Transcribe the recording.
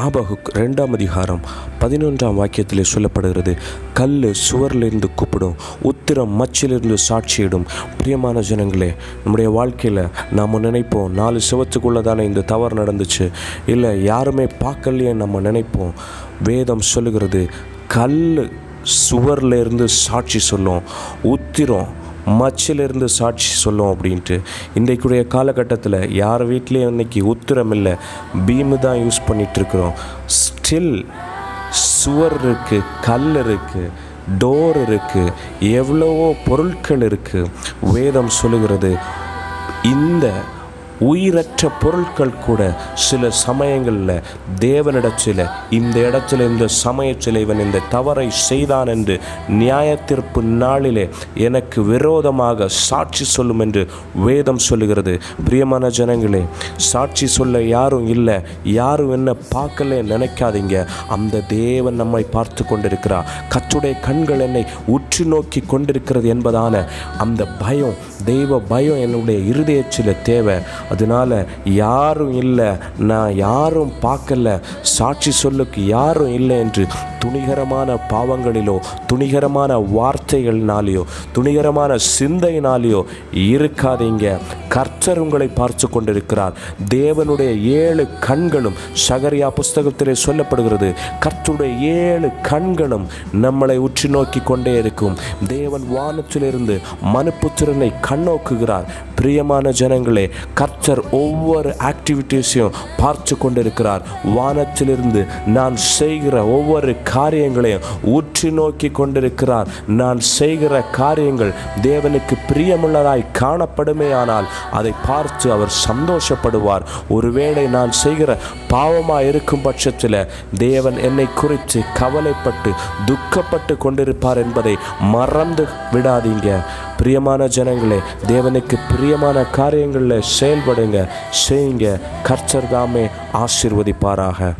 ஆபகுக் 2ஆம் அதிகாரம் 11ஆம் வாக்கியத்திலே சொல்லப்படுகிறது, கல் சுவரிலிருந்து கூப்பிடும், உத்திரம் மச்சிலிருந்து சாட்சியிடும். பிரியமான ஜனங்களே, நம்முடைய வாழ்க்கையில் நாம் நினைப்போம் 4 செவத்துக்குள்ளே தானே இந்த தவறு நடந்துச்சு, இல்லை யாருமே பார்க்கலையே நம்ம நினைப்போம். வேதம் சொல்லுகிறது, கல் சுவரிலிருந்து சாட்சி சொல்லும், உத்திரம் மச்சிலிருந்து சாட்சி சொல்லும் அப்படின்ட்டு. இன்றைக்குடைய காலகட்டத்தில் யார் வீட்லேயும் இன்றைக்கி உத்திரம் இல்லை, பீமு தான் யூஸ் பண்ணிகிட்ருக்குறோம். ஸ்டில் சுவர் இருக்குது, கல் இருக்குது, டோர் இருக்குது, எவ்வளவோ பொருட்கள் இருக்குது. வேதம் சொல்லுகிறது, இந்த உயிரற்ற பொருட்கள் கூட சில சமயங்களில் தேவனிடத்தில் இந்த இடத்துல இந்த சமயத்தில் இவன் இந்த தவறை செய்தான் என்று நியாயத்தீர்ப்பு நாளிலே எனக்கு விரோதமாக சாட்சி சொல்லும் என்று வேதம் சொல்லுகிறது. பிரியமான ஜனங்களே, சாட்சி சொல்ல யாரும் இல்லை, யாரும் என்ன பார்க்கல நினைக்காதீங்க. அந்த தேவன் நம்மை பார்த்து கொண்டிருக்கிறார். கர்த்தருடைய கண்கள் என்னை உற்று நோக்கி கொண்டிருக்கிறது என்பதான அந்த பயம், தெய்வ பயம் என்னுடைய இருதயத்தில் தேவை. அதனால் யாரும் இல்லை, நான் யாரும் பார்க்கல, சாட்சி சொல்லுக்கு யாரும் இல்லை என்று துணிகரமான பாவங்களிலோ துணிகரமான வார்த்தைகளினாலேயோ துணிகரமான சிந்தையினாலேயோ இருக்காதீங்க. கர்த்தர் உங்களை பார்த்து கொண்டிருக்கிறார். தேவனுடைய 7 கண்களும் சகரியா புஸ்தகத்திலே சொல்லப்படுகிறது, கர்த்தருடைய 7 கண்களும் நம்மளை உற்று நோக்கி கொண்டே இருக்கும். தேவன் வானத்திலிருந்து மனுப்புத்திரனை கண்ணோக்குகிறார். பிரியமான ஜனங்களே, கர்த்தர் ஒவ்வொரு ஆக்டிவிட்டீஸையும் பார்த்து கொண்டிருக்கிறார். வானத்திலிருந்து நான் செய்கிற ஒவ்வொரு காரியங்களையும் உற்று நோக்கி கொண்டிருக்கிறார். நான் செய்கிற காரியங்கள் தேவனுக்கு பிரியமுள்ளதாய் காணப்படுமே ஆனால் அதை பார்த்து அவர் சந்தோஷப்படுவார். ஒருவேளை நான் செய்கிற பாவமாக இருக்கும் பட்சத்தில் தேவன் என்னை குறித்து கவலைப்பட்டு துக்கப்பட்டு கொண்டிருப்பார் என்பதை மறந்து விடாதீங்க. பிரியமான ஜனங்களே, தேவனுக்கு பிரியமான காரியங்களில் செயல்படுங்க, செய்யுங்க. கர்த்தர் தாமே ஆசீர்வதிப்பாராக.